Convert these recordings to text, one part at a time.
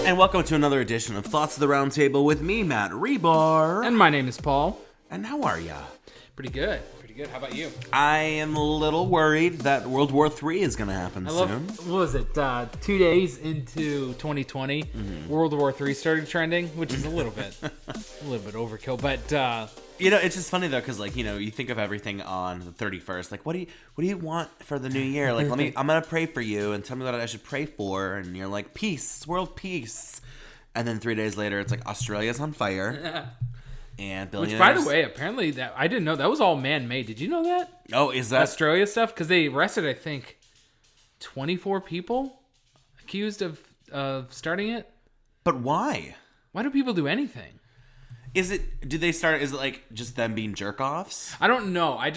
And welcome to another edition of Thoughts of the Round Table with me, Matt Rebar. And my name is Paul. And how are ya? Pretty good. Pretty good. How about you? I am a little worried that World War III is going to happen soon. What was it? 2 days into 2020, World War III started trending, which is a little bit overkill. But it's just funny though, because you think of everything on the 31st. Like, what do you want for the new year? Like, I'm gonna pray for you, and tell me what I should pray for. And you're like, peace, world peace. And then 3 days later, it's like Australia's on fire. And billionaires. Which, by the way, apparently that I didn't know that was all man-made. Did you know that? Oh, is that Australia stuff? Because they arrested, I think, 24 people accused of starting it. But why? Why do people do anything? Is it like just them being jerk-offs? I don't know. I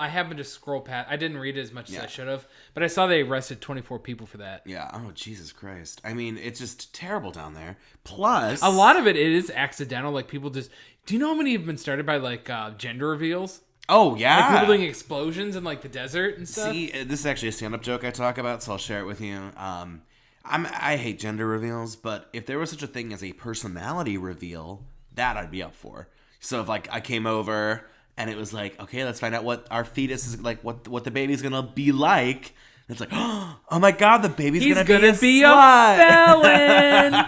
happened to scroll past. I didn't read it as much as I should have. But I saw they arrested 24 people for that. Yeah. Oh, Jesus Christ. I mean, it's just terrible down there. Plus, a lot of it is accidental. Like, people just... Do you know how many have been started by, like, gender reveals? Oh, yeah. Like, people doing explosions in, like, the desert and stuff? See, this is actually a stand-up joke I talk about, so I'll share it with you. I hate gender reveals, but if there was such a thing as a personality reveal, that I'd be up for. So if, like, I came over and it was like, okay, let's find out what our fetus is, like, what the baby's gonna be like. And it's like, oh my God, the baby's gonna be a felon.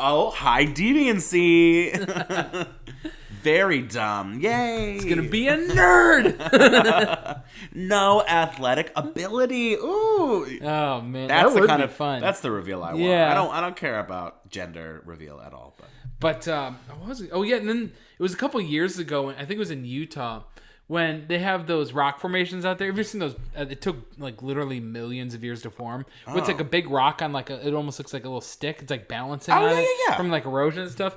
Oh, high deviancy. Very dumb. Yay. He's gonna be a nerd. No athletic ability. Ooh. Oh man, That's that the kind be of fun. That's the reveal I want. Yeah. I don't care about gender reveal at all. But what was it? Oh yeah, and then it was a couple years ago. I think it was in Utah when they have those rock formations out there. Have you seen those? It took like literally millions of years to form. Oh. It's like a big rock on it almost looks like a little stick. It's like balancing on it from like erosion and stuff.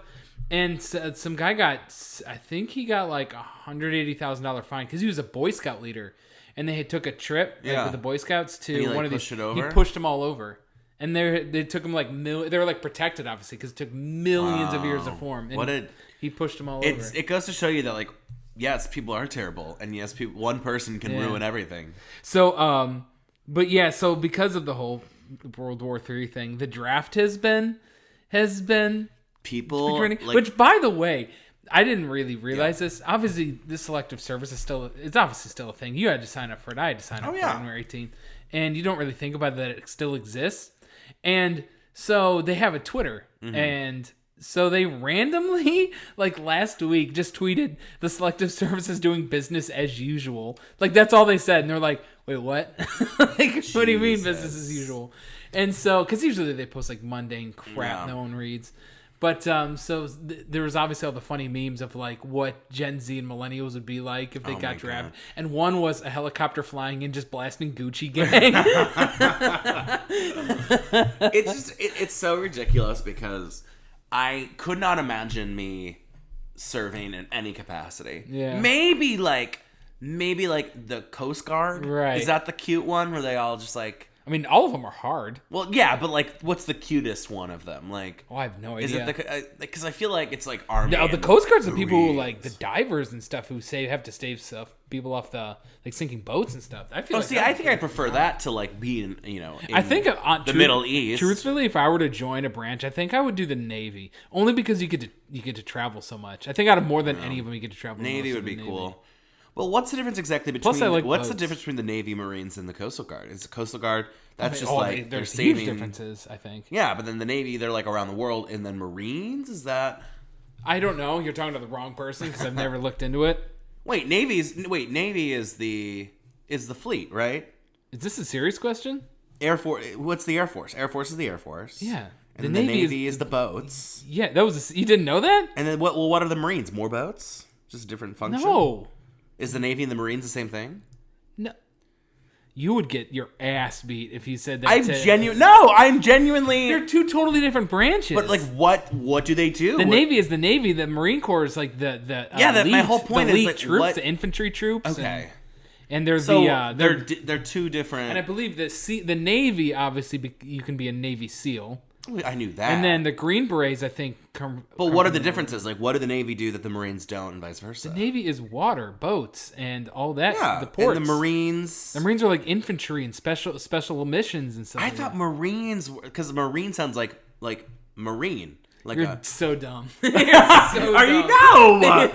And some guy I think he got like $180,000 fine because he was a Boy Scout leader, and they took a trip with the Boy Scouts to one of these. He pushed them all over, and they took them they were like protected obviously because it took millions of years to form. And he pushed them all over. It goes to show you that like. Yes, people are terrible, and yes, one person can ruin everything. So, but yeah, so because of the whole World War III thing, the draft has been people. Which, by the way, I didn't really realize this. Obviously, this selective service is obviously still a thing. You had to sign up for it. I had to sign up for it when we were 18, and you don't really think about that it still exists. And so they have a Twitter, and. So they randomly, like last week, just tweeted the selective service is doing business as usual. Like that's all they said, and they're like, "Wait, what? Like, what do you mean business as usual?" And so, because usually they post like mundane crap no one reads, but there was obviously all the funny memes of like what Gen Z and millennials would be like if they got drafted, and one was a helicopter flying in just blasting Gucci gang. It's so ridiculous because. I could not imagine me serving in any capacity. Yeah. Maybe like the Coast Guard. Right. Is that the cute one where they all just like... I mean, all of them are hard. Well, yeah, but like, what's the cutest one of them? Like, I have no idea. Is it because I feel like it's like Army. No, the Coast Guard's the people who like the divers and stuff who have to save stuff, people off the like sinking boats and stuff. I think I prefer that to like being in I think the Middle East. Truthfully, if I were to join a branch, I think I would do the Navy only because you get to travel so much. I think out of more than any of them, you get to travel. Navy would be cool. Well, what's the difference exactly between the difference between the Navy, Marines, and the Coastal Guard? Is the Coastal Guard they're saving huge differences, I think. Yeah, but then the Navy, they're like around the world, and then Marines, is that? I don't know. You're talking to the wrong person because I've never looked into it. Navy is the fleet, right? Is this a serious question? Air Force. What's the Air Force? Air Force is the Air Force. Yeah. And the Navy is the boats. Yeah, you didn't know that? And then what are the Marines? More boats? Just a different function? No. Is the Navy and the Marines the same thing? No. You would get your ass beat if you said that. I'm genuinely... They're two totally different branches. But like, what do they do? The Navy is the Navy. The Marine Corps is like the elite, my whole point the is like, troops, the infantry troops. Okay. And there's they're two different. And I believe the Navy, obviously, you can be a Navy SEAL. I knew that. And then the Green Berets, I think, But what are the differences? Like, what do the Navy do that the Marines don't, and vice versa? The Navy is water, boats, and all that. Yeah, the ports. And the Marines. The Marines are like infantry and special missions and stuff. I thought Marines, because Marine sounds like like Marine. Like You're so dumb. You're so Are you no?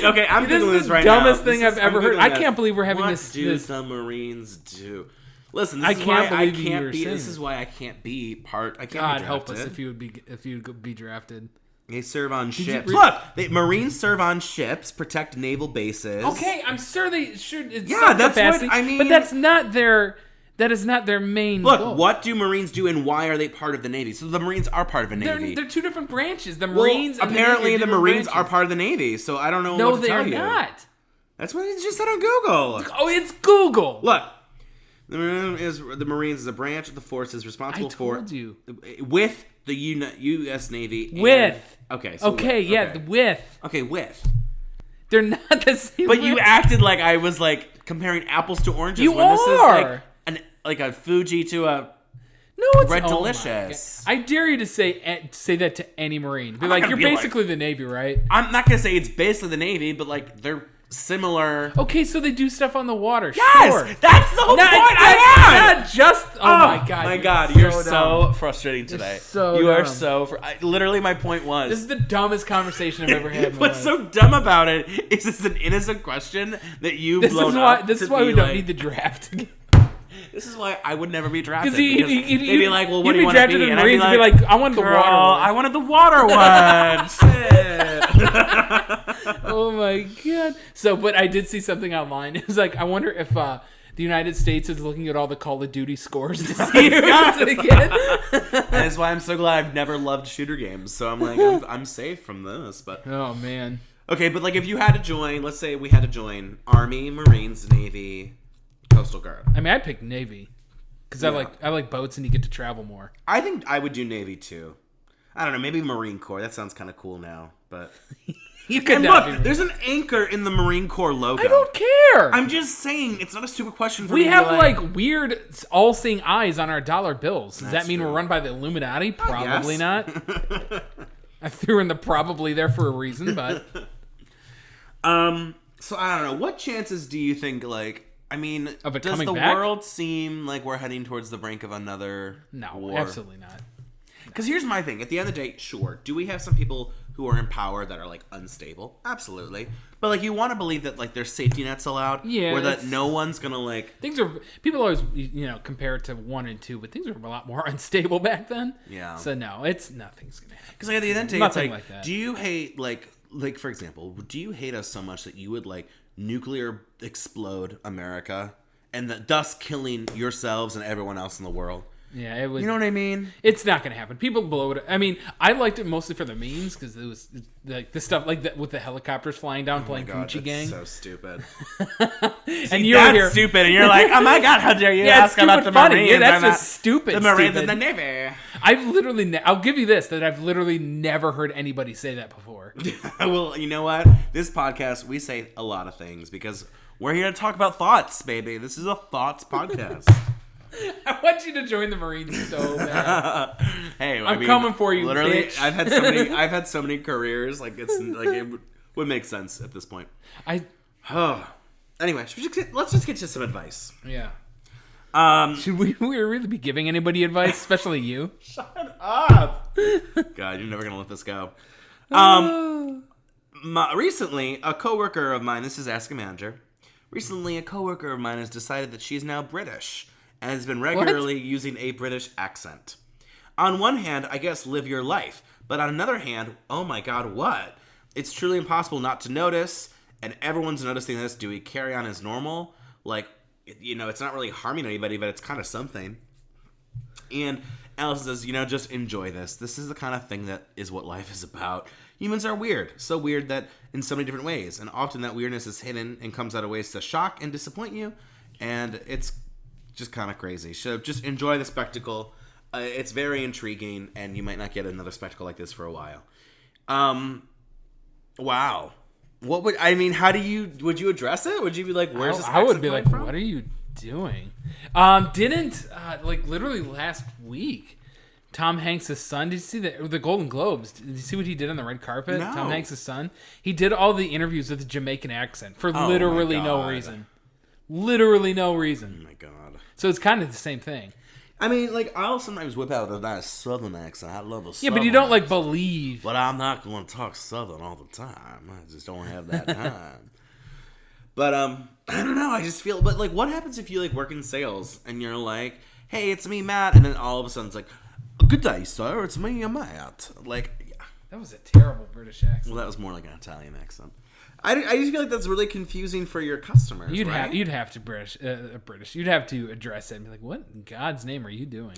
Okay, I'm doing this right now. Dumbest thing I've ever heard. I can't believe we're having this. What do submarines do? Listen, I can't believe you were saying this is why I can't be part. I can't. God be help us if you would be drafted. They serve on ships. Look, Marines serve on ships, protect naval bases. Okay, I'm sure they should. Yeah, that's capacity, what I mean. But that's not their. That is not their main goal. What do Marines do, and why are they part of the Navy? So the Marines are part of a Navy. They're two different branches. The Marines. Well, apparently, the Marines are part of the Navy. So I don't know. what to tell you. No, they're not. That's what it just said on Google. Oh, it's Google. Look. The Marines is a branch of the forces responsible for with the U.S. Navy. With. They're not the same. But you acted like I was like comparing apples to oranges. You when are. This is like a Fuji to a Red Delicious. I dare you to say that to any Marine. Be like, you're basically the Navy, right? I'm not gonna say it's basically the Navy, but like they're similar. Okay, so they do stuff on the water. Yes, sure. That's the whole point. Not just. Oh my god! My god, you're so frustrating today. You are so. Literally, my point was. This is the dumbest conversation I've ever had. What's so dumb about it is it's an innocent question that you've blown up. This is why we don't need the draft. This is why I would never be drafted. Because they'd be like, well, what do you want to be? And I'd be like, I wanted the water one. I wanted the water one. Shit. Oh my god. So, but I did see something online. It was like, I wonder if the United States is looking at all the Call of Duty scores to see who's again. That's why I'm so glad I've never loved shooter games. So I'm like, I'm safe from this. But oh man. Okay, but like if you had to join, let's say we had to join Army, Marines, Navy, Coastal Guard. I mean, I'd pick Navy because I like boats and you get to travel more. I think I would do Navy too. I don't know, maybe Marine Corps. That sounds kind of cool now, but you could. And look, there's an anchor in the Marine Corps logo. I don't care. I'm just saying, it's not a stupid question for me. We have like weird, all-seeing eyes on our dollar bills. Does that mean we're run by the Illuminati? Probably not. I threw in the probably there for a reason, but so I don't know. What chances do you think like? I mean, does the world seem like we're heading towards the brink of another war? Absolutely not. Because here's my thing. At the end of the day, sure. Do we have some people who are in power that are, like, unstable? Absolutely. But, like, you want to believe that, like, there's safety nets allowed? Yeah. Or that no one's going to, like... People always, compare it to 1 and 2, but things were a lot more unstable back then. Yeah. So, no, nothing's going to happen. Because, like, at the end of the day, it's like that. Do you hate, like, for example, do you hate us so much that you would, like, nuclear explode America and thus killing yourselves and everyone else in the world? Yeah, it would. You know what I mean? It's not going to happen. People blow it. I mean, I liked it mostly for the memes because it was like the stuff like that with the helicopters flying down playing Gucci Gang. So stupid. And you're here stupid, and you're like, oh my god, how dare you ask about the Marines? Yeah, that's just stupid. The Marines and the Navy. I've literally, I'll give you this, that I've literally never heard anybody say that before. Well, you know what? This podcast, we say a lot of things because we're here to talk about thoughts, baby. This is a thoughts podcast. I want you to join the Marines so bad. Hey, I'm coming for you, literally, bitch. I've had so many careers. Like it's like it would make sense at this point. Anyway, let's just get to some advice. Yeah. Should we really be giving anybody advice, especially you? Shut up. God, you're never gonna let this go. Recently, a coworker of mine. This is Ask a Manager. Recently, a coworker of mine has decided that she is now British and has been regularly using a British accent. On one hand, I guess live your life. But on another hand, oh my god, what? It's truly impossible not to notice, and everyone's noticing this. Do we carry on as normal? Like, it's not really harming anybody, but it's kind of something. And Alice says, just enjoy this. This is the kind of thing that is what life is about. Humans are weird. So weird that in so many different ways. And often that weirdness is hidden and comes out of ways to shock and disappoint you. And it's just kind of crazy. So just enjoy the spectacle. It's very intriguing, and you might not get another spectacle like this for a while. Wow. What would would you address it? Would you be like, where's this accent I would be like, from? what are you doing? Literally last week, Tom Hanks' son, did you see the Golden Globes? Did you see what he did on the red carpet? No. Tom Hanks' son? He did all the interviews with a Jamaican accent for literally no reason. Literally no reason. Oh my god. So it's kind of the same thing. I mean, like, I'll sometimes whip out a nice Southern accent. I love a Southern Yeah, but you don't accent. like believe. But I'm not going to talk Southern all the time. I just don't have that time. But I don't know. I just feel. But like, what happens if you like work in sales and you're like, "Hey, it's me, Matt," and then all of a sudden it's like, "Good day, sir. It's me, Matt." Like, yeah. That was a terrible British accent. Well, that was more like an Italian accent. I just feel like that's really confusing for your customers. You'd right? have to British. You'd have to address it and be like, "What in God's name are you doing?"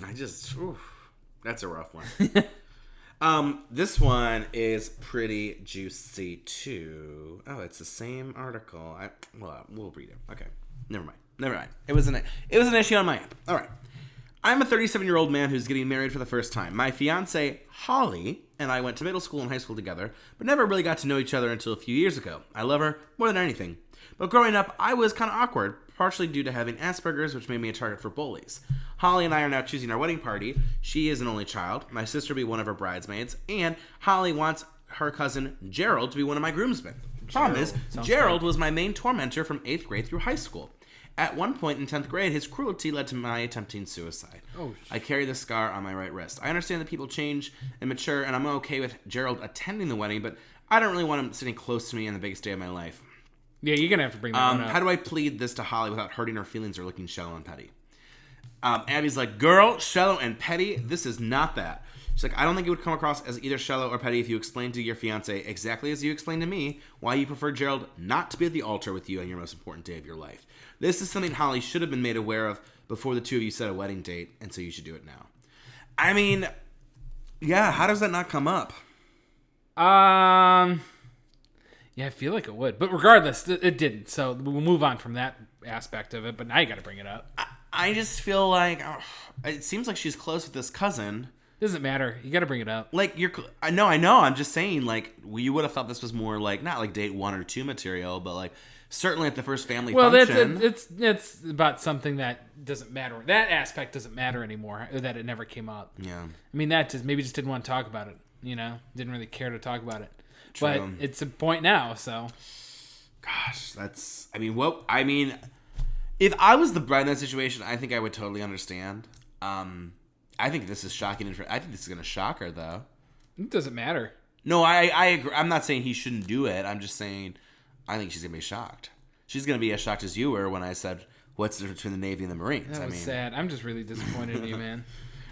That's a rough one. This one is pretty juicy too. Oh, it's the same article. We'll read it. Okay, never mind. It was an issue on my app. All right. I'm a 37-year-old man who's getting married for the first time. My fiance, Holly, and I went to middle school and high school together, but never really got to know each other until a few years ago. I love her more than anything. But growing up, I was kind of awkward, partially due to having Asperger's, which made me a target for bullies. Holly and I are now choosing our wedding party. She is an only child. My sister will be one of her bridesmaids, and Holly wants her cousin, Gerald, to be one of my groomsmen. Problem is, Gerald was my main tormentor from 8th grade through high school. At one point in 10th grade, his cruelty led to my attempting suicide. I carry the scar on my right wrist. I understand that people change and mature, and I'm okay with Gerald attending the wedding, but I don't really want him sitting close to me on the biggest day of my life. Yeah, you're going to have to bring that one up. How do I plead this to Holly without hurting her feelings or looking shallow and petty? Abby's like, girl, shallow and petty, this is not that. She's like, I don't think it would come across as either shallow or petty if you explained to your fiance exactly as you explained to me why you prefer Gerald not to be at the altar with you on your most important day of your life. This is something Holly should have been made aware of before the two of you set a wedding date, and so you should do it now. I mean, yeah, how does that not come up? Yeah, I feel like it would. But regardless, it didn't. So we'll move on from that aspect of it, but now you got to bring it up. I just feel like, it seems like she's close with this cousin. Doesn't matter. You got to bring it up. Like, I know. I'm just saying, like, you would have thought this was more like, not like date 1 or 2 material, but like, certainly at the first family function. Well, it's about something that doesn't matter. That aspect doesn't matter anymore, or that it never came up. Yeah. I mean, that just maybe just didn't want to talk about it, Didn't really care to talk about it. True. But it's a point now, so. Gosh, if I was the bride in that situation, I think I would totally understand. I think this is shocking. I think this is going to shock her, though. It doesn't matter. No, I agree. I'm not saying he shouldn't do it. I'm just saying I think she's going to be shocked. She's going to be as shocked as you were when I said, what's the difference between the Navy and the Marines? That was sad. I'm just really disappointed in you, man.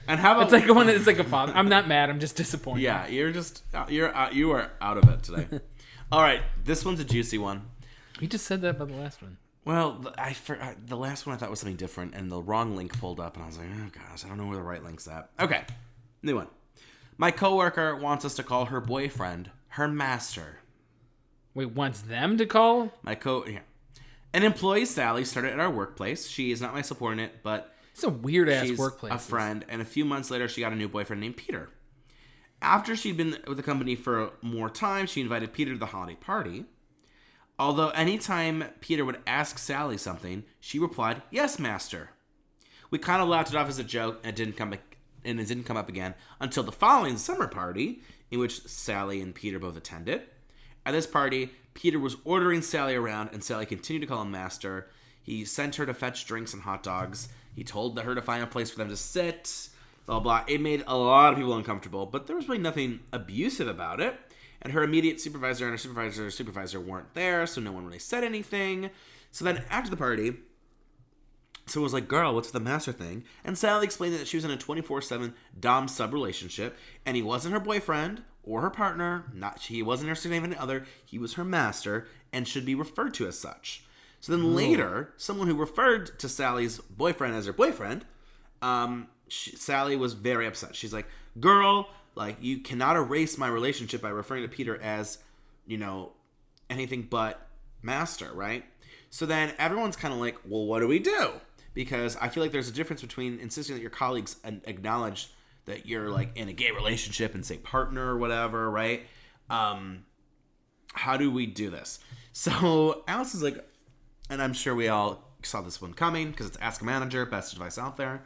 And how about... It's like a father. I'm not mad. I'm just disappointed. Yeah, you are out of it today. All right, this one's a juicy one. You just said that about the last one. Well, the last one I thought was something different, and the wrong link pulled up, and I was like, oh gosh, I don't know where the right link's at. Okay, new one. My coworker wants us to call her boyfriend her master. Wait, wants them to call? An employee, Sally, started at our workplace. She is not my subordinate, but it's a weird ass workplace. A friend, and a few months later, she got a new boyfriend named Peter. After she'd been with the company for more time, she invited Peter to the holiday party. Although anytime Peter would ask Sally something, she replied, "Yes, master." We kind of laughed it off as a joke, and it didn't come up again until the following summer party, in which Sally and Peter both attended. At this party, Peter was ordering Sally around, and Sally continued to call him master. He sent her to fetch drinks and hot dogs. He told her to find a place for them to sit, blah, blah. It made a lot of people uncomfortable, but there was really nothing abusive about it. And her immediate supervisor and her supervisor weren't there, so no one really said anything. So then after the party, someone was like, girl, what's the master thing? And Sally explained that she was in a 24/7 dom-sub relationship, and he wasn't her boyfriend or her partner. He wasn't her significant other. He was her master and should be referred to as such. So then later, someone who referred to Sally's boyfriend as her boyfriend, Sally was very upset. She's like, girl, like, you cannot erase my relationship by referring to Peter as, anything but master, right? So then everyone's kind of like, well, what do we do? Because I feel like there's a difference between insisting that your colleagues acknowledge that you're, like, in a gay relationship and say partner or whatever, right? How do we do this? So Alice is like, and I'm sure we all saw this one coming because it's Ask a Manager, best advice out there.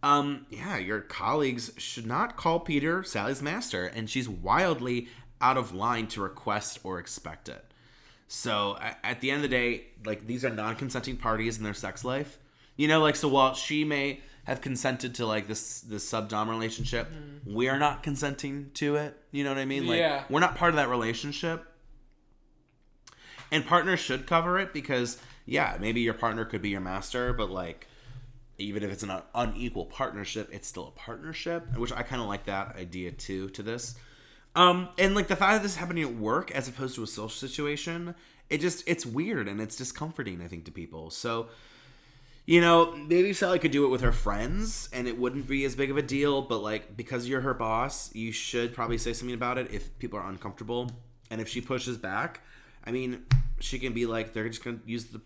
Your colleagues should not call Peter Sally's master, and she's wildly out of line to request or expect it. So at the end of the day, like, these are non-consenting parties in their sex life. So while she may have consented to like this sub-dom relationship. We're not consenting to it. You know what I mean? Like we're not part of that relationship. And partners should cover it because maybe your partner could be your master, but like even if it's an unequal partnership, it's still a partnership, which I kind of like that idea too to this. And like the fact that this is happening at work as opposed to a social situation, it's weird and it's discomforting, I think, to people. So, you know, maybe Sally could do it with her friends and it wouldn't be as big of a deal, but like because you're her boss, you should probably say something about it if people are uncomfortable. And if she pushes back, I mean, she can be like, they're just going to use the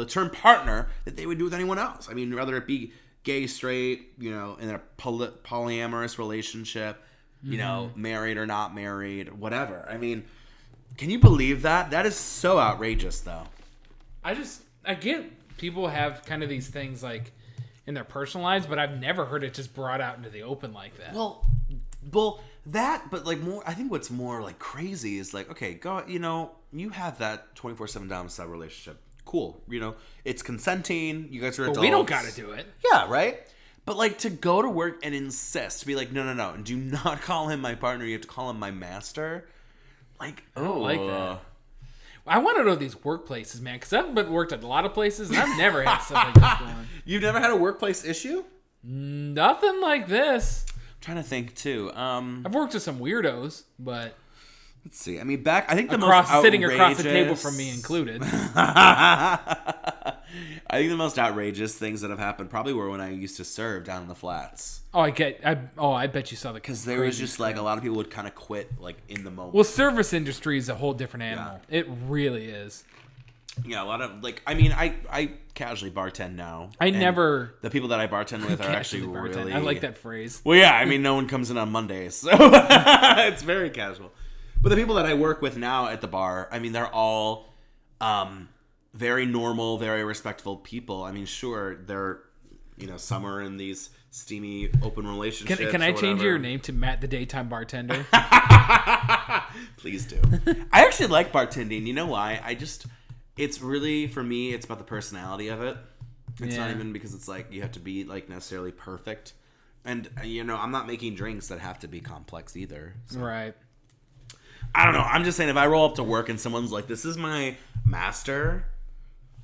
term partner that they would do with anyone else. I mean, whether it be gay, straight, you know, in a polyamorous relationship, you know, married or not married, whatever. I mean, can you believe that? That is so outrageous, though. I get people have kind of these things like in their personal lives, but I've never heard it just brought out into the open like that. Well, but like more, I think what's more like crazy is like, okay, go, you know, you have that 24/7 dom sub relationship. Cool. You know, it's consenting. You guys are adults. But we don't got to do it. Yeah, right? But like to go to work and insist, to be like, no, and do not call him my partner. You have to call him my master. Like, I don't like that. I want to know these workplaces, man, because I've worked at a lot of places and I've never had stuff like this going on. You've never had a workplace issue? Nothing like this. I'm trying to think too. I've worked with some weirdos, but let's see. I mean, sitting across the table from me included. I think the most outrageous things that have happened probably were when I used to serve down in the flats. I bet you saw the because there was just like a lot of people would kind of quit like in the moment. Well, service industry is a whole different animal. Yeah. It really is. Yeah, a lot of like. I mean, I casually bartend now. The people that I bartend with are actually really. I like that phrase. Well, yeah, I mean, no one comes in on Mondays, so it's very casual. But the people that I work with now at the bar, I mean, they're all very normal, very respectful people. I mean, sure, they're, you know, some are in these steamy open relationships. Can I change your name to Matt the Daytime Bartender? Please do. I actually like bartending. You know why? It's really, for me, it's about the personality of it. It's not even because it's like you have to be like necessarily perfect. And, you know, I'm not making drinks that have to be complex either. So. Right. I don't know. I'm just saying if I roll up to work and someone's like, this is my master.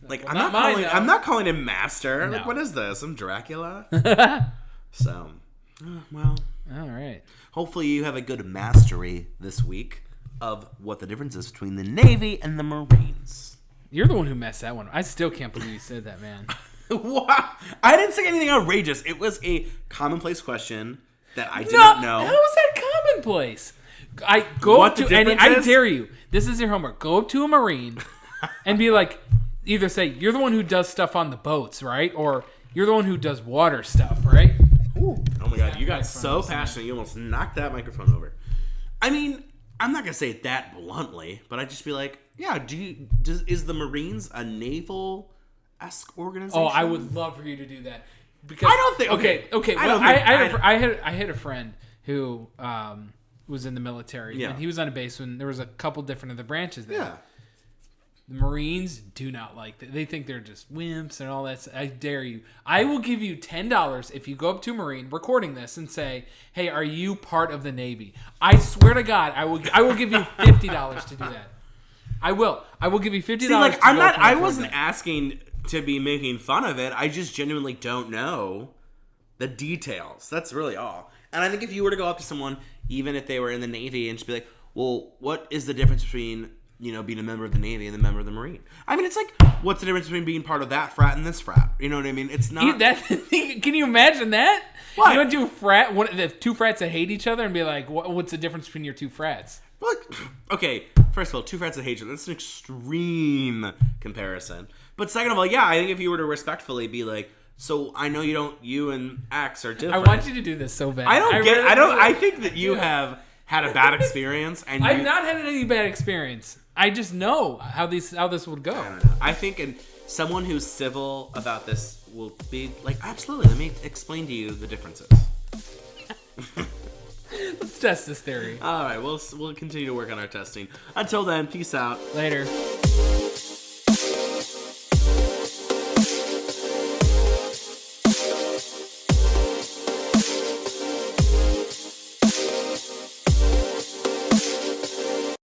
Like, well, I'm not calling him master. No. Like, what is this? I'm Dracula? So, well. All right. Hopefully you have a good mastery this week of what the difference is between the Navy and the Marines. You're the one who messed that one. I still can't believe you said that, man. What? I didn't say anything outrageous. It was a commonplace question that I didn't know. How is that commonplace? I dare you. This is your homework. Go up to a Marine and be like, either say, you're the one who does stuff on the boats, right? Or you're the one who does water stuff, right? Ooh. Oh my God, you got so passionate. You almost knocked that microphone over. I mean, I'm not going to say it that bluntly, but I'd just be like, yeah, is the Marines a naval-esque organization? Oh, I would love for you to do that. Because I don't think... Okay. Well, I had a friend who was in the military. Yeah. And he was on a base when there was a couple different of the branches there. Yeah. The Marines do not like that. They think they're just wimps and all that. I dare you. I will give you $10 if you go up to a Marine recording this and say, "Hey, are you part of the Navy?" I swear to God, I will give you $50 to do that. I will. I will give you $50. See, like, I wasn't asking to be making fun of it. I just genuinely don't know the details. That's really all. And I think if you were to go up to someone, even if they were in the Navy, and just be like, "Well, what is the difference between, you know, being a member of the Navy and a member of the Marine?" I mean, it's like, what's the difference between being part of that frat and this frat? You know what I mean? It's not... Can you imagine that? What? You don't do the two frats that hate each other and be like, what's the difference between your two frats? Well, okay, first of all, two frats that hate each other, that's an extreme comparison. But second of all, yeah, I think if you were to respectfully be like, so I know you and X are different. I want you to do this so bad. I think that you have had a bad experience. And I've not had any bad experience. I just know how this would go. I don't know. I think someone who's civil about this will be like, absolutely, let me explain to you the differences. Let's test this theory. All right, we'll continue to work on our testing. Until then, peace out. Later.